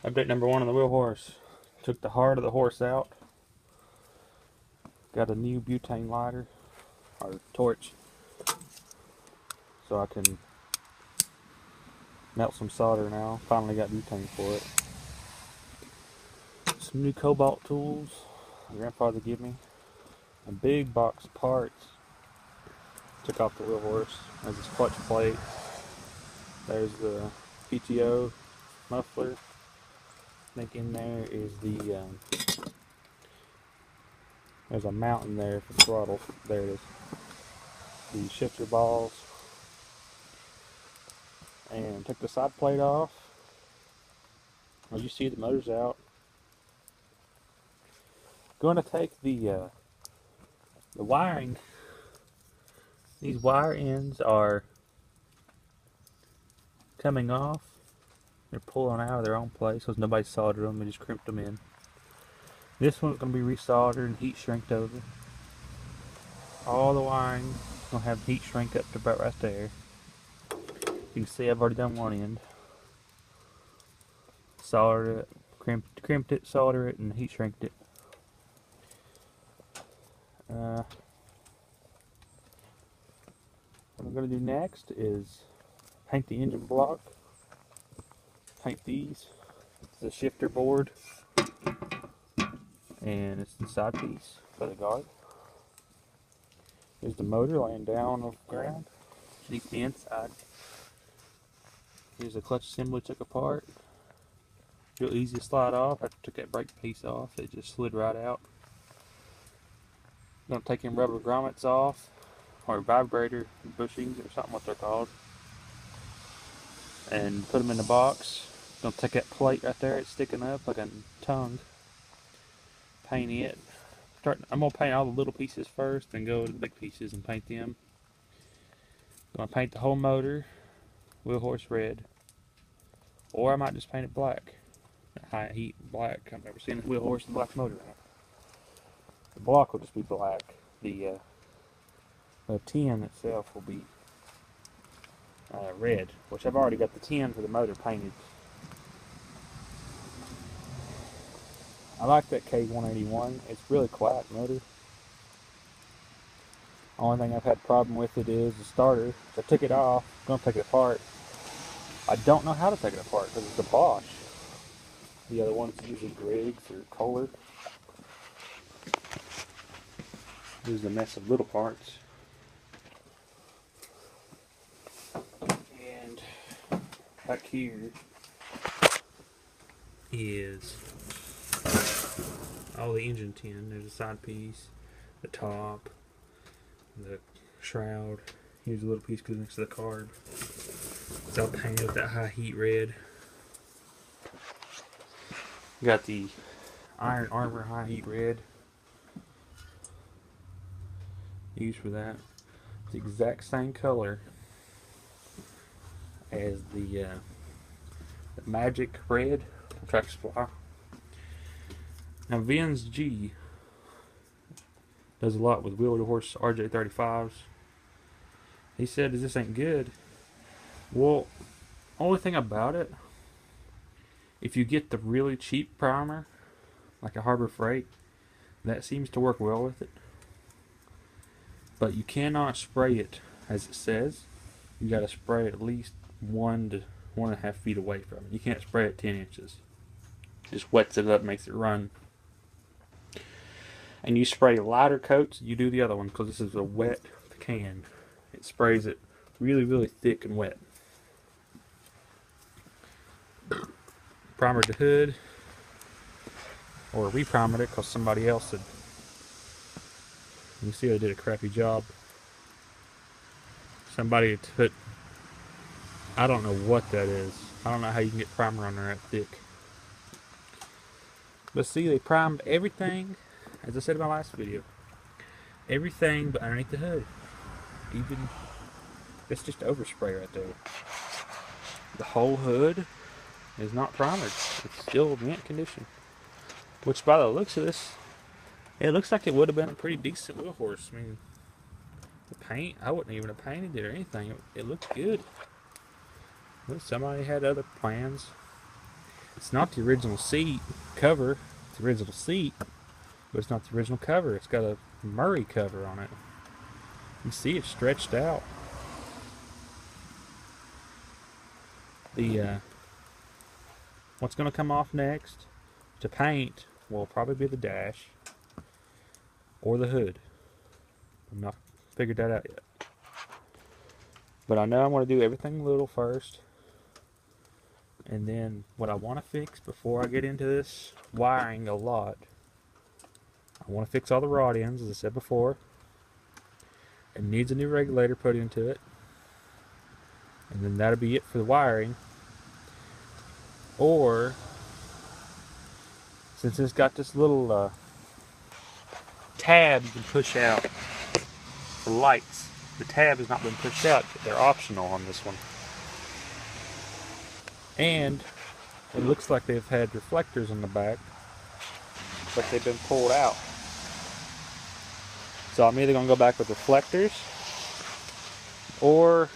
Update number 1 on the wheel horse. Took the heart of the horse out. Got a new butane lighter, or torch, so I can melt some solder now. Finally got butane for it. Some new cobalt tools my grandfather gave me. A big box of parts. Took off the wheel horse. There's this clutch plate. There's the PTO muffler. I think in there is the there's a mount in there for the throttle. There it is. The shifter balls. And took the side plate off. As you see, the motor's out. Going to take the wiring. These wire ends are coming off. They're pulling out of their own place because nobody soldered them. They just crimped them in. This one's going to be resoldered and heat shrinked over. All the wiring is going to have heat shrink up to about right there. You can see I've already done one end. Soldered it, crimped it, soldered it, and heat shrinked it. What I'm going to do next is paint the engine block. Paint these. It's the shifter board. And it's the side piece for the guard. Here's the motor laying down on the ground. Deep the inside. Here's the clutch assembly took apart. Real easy to slide off. I took that brake piece off. It just slid right out. Gonna take them rubber grommets off, or vibrator bushings, or something what they're called, and put them in the box. Gonna take that plate right there. It's sticking up like a tongue. Paint it. I'm gonna paint all the little pieces first, then go to the big pieces and paint them. Gonna paint the whole motor wheel horse red, or I might just paint it black, high heat black. I've never seen a wheel horse with black motor in it. The block will just be black. The tin itself will be red, which I've already got the tin for the motor painted. I like that K181. It's really quiet motor. Only thing I've had problem with it is the starter. So I took it off. I'm going to take it apart. I don't know how to take it apart because it's a Bosch. The other one's usually Griggs or Kohler. Here's a mess of little parts. And back here is all the engine tin. There's a side piece, the top, the shroud. Here's a little piece goes next to the carb. It's all painted with that high heat red. Got the Iron Armor high heat red used for that. It's the exact same color as the Magic red from Tractor Supply. Now Vince G does a lot with wheel to horse RJ35s. He said this ain't good. Well, only thing about it, if you get the really cheap primer, like a Harbor Freight, that seems to work well with it. But you cannot spray it as it says. You got to spray it at least 1 to 1.5 feet away from it. You can't spray it 10 inches. It just wets it up, makes it run. And you spray lighter coats, you do the other one, because this is a wet can. It sprays it really, really thick and wet. Primered the hood, or reprimered it because somebody else had. You see, I did a crappy job. Somebody had put, I don't know what that is. I don't know how you can get primer on there that thick. But see, they primed everything, as I said in my last video. Everything but underneath the hood. Even, it's just overspray right there. The whole hood is not primered. It's still mint condition. Which, by the looks of this, it looks like it would have been a pretty decent wheel horse. I mean, the paint, I wouldn't even have painted it or anything. It looked good. But somebody had other plans. It's not the original seat cover. It's the original seat, but it's not the original cover. It's got a Murray cover on it. You see it's stretched out. The what's going to come off next to paint will probably be the dash or the hood. I've not figured that out yet. But I know I'm going to do everything little first. And then what I want to fix before I get into this wiring a lot, I want to fix all the rod ends, as I said before. It needs a new regulator put into it. And then that'll be it for the wiring. Or, since it's got this little tab you can push out for lights, the tab has not been pushed out. They're optional on this one. And it looks like they've had reflectors in the back, but they've been pulled out. So I'm either going to go back with reflectors or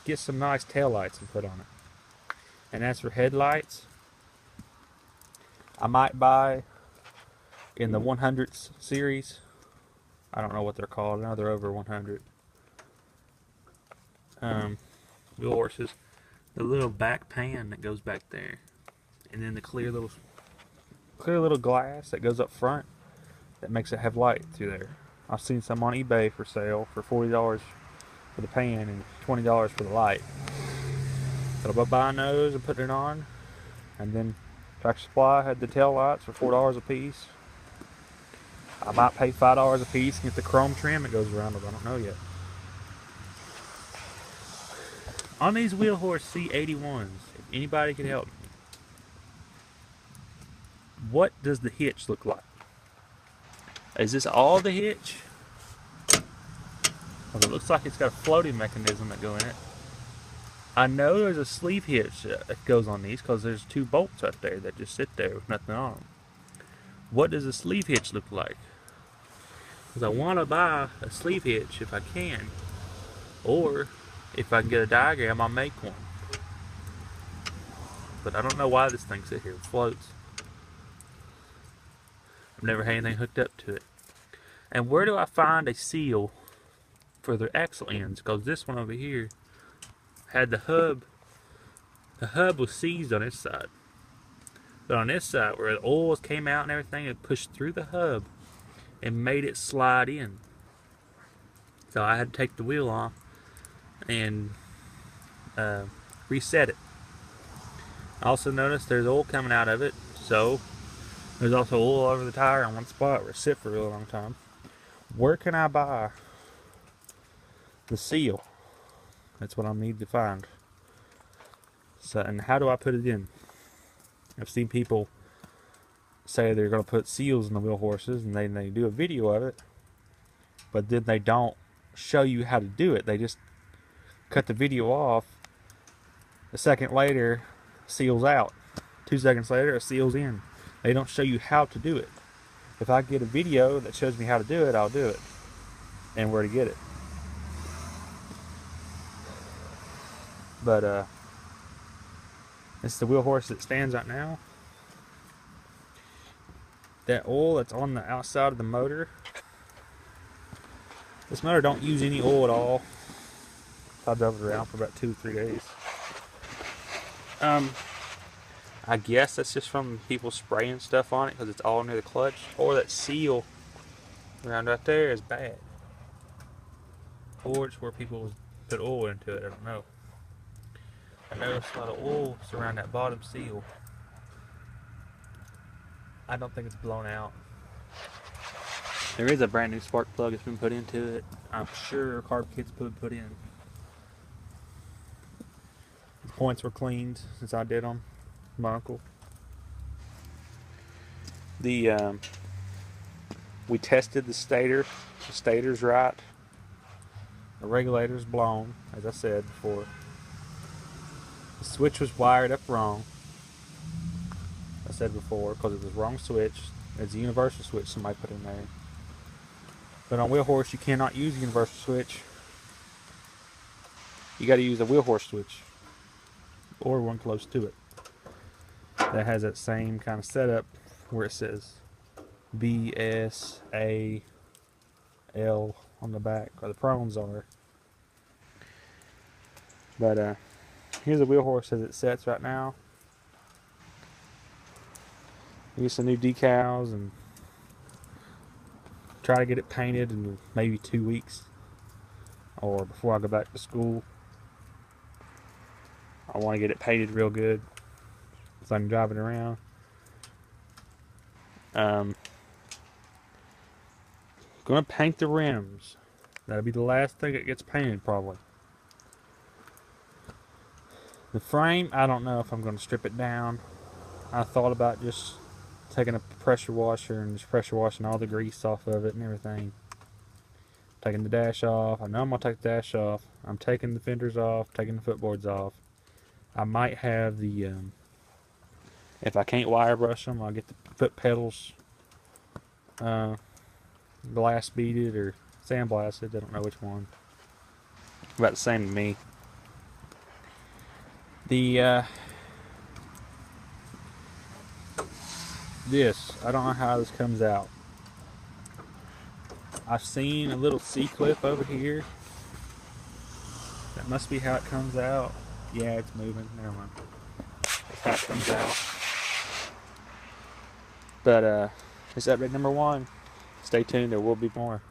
get some nice tail lights and put on it. And as for headlights, I might buy in the 100s series. I don't know what they're called. I know they're over 100. Wheel horses. The little back pan that goes back there, and then the clear little glass that goes up front that makes it have light through there. I've seen some on eBay for sale for $40 for the pan and $20 for the light. So I'll buy those and put it on. And then Tractor Supply had the tail lights for $4 a piece. I might pay $5 a piece and get the chrome trim that goes around it. I don't know yet. On these Wheel Horse C81s, if anybody can help me, what does the hitch look like? Is this all the hitch? Well, it looks like it's got a floating mechanism that go in it. I know there's a sleeve hitch that goes on these because there's 2 bolts up there that just sit there with nothing on them. What does a sleeve hitch look like? Because I want to buy a sleeve hitch if I can, or if I can get a diagram, I'll make one. But I don't know why this thing sits here and floats. I've never had anything hooked up to it. And where do I find a seal for the axle ends? Because this one over here had the hub. The hub was seized on this side. But on this side, where the oils came out and everything, it pushed through the hub and made it slide in. So I had to take the wheel off and reset it. I also noticed there's oil coming out of it, so there's also oil over the tire in one spot where it sit for a really long time. Where can I buy the seal? That's what I need to find. So, and how do I put it in? I've seen people say they're going to put seals in the wheel horses, and they do a video of it, but then they don't show you how to do it. They just cut the video off. A second later, seals out. 2 seconds later, it seals in. They don't show you how to do it. If I get a video that shows me how to do it, I'll do it, and where to get it. But it's the wheel horse that stands right now. That oil that's on the outside of the motor, this motor don't use any oil at all. I drove it around for about 2-3 days. I guess that's just from people spraying stuff on it because it's all near the clutch, or that seal around right there is bad, or it's where people put oil into it. I don't know. I noticed a lot of oil around that bottom seal. I don't think it's blown out. There is a brand new spark plug that's been put into it. I'm sure carb kits put in. The points were cleaned since I did them. My uncle. We tested the stator. The stator's right. The regulator's blown, as I said before. The switch was wired up wrong. I said before, because it was the wrong switch. It's a universal switch somebody put in there. But on wheel horse, you cannot use a universal switch. You got to use a wheel horse switch, or one close to it. that has that same kind of setup where it says BSAL on the back, where the prongs are. But here's the wheel horse as it sets right now. Get some new decals and try to get it painted in maybe 2 weeks, or before I go back to school. I want to get it painted real good so I can drive it around. Gonna paint the rims. That'll be the last thing that gets painted probably. The frame, I don't know if I'm gonna strip it down. I thought about just taking a pressure washer and just pressure washing all the grease off of it and everything. Taking the dash off. I know I'm gonna take the dash off. I'm taking the fenders off, taking the footboards off. I might have the, if I can't wire brush them, I'll get the foot pedals glass beaded or sandblasted. I don't know which one. About the same to me. This, I don't know how this comes out. I've seen a little C-clip over here. That must be how it comes out. Yeah, it's moving. Never mind. That's how it comes out. But it's update number 1. Stay tuned, there will be more.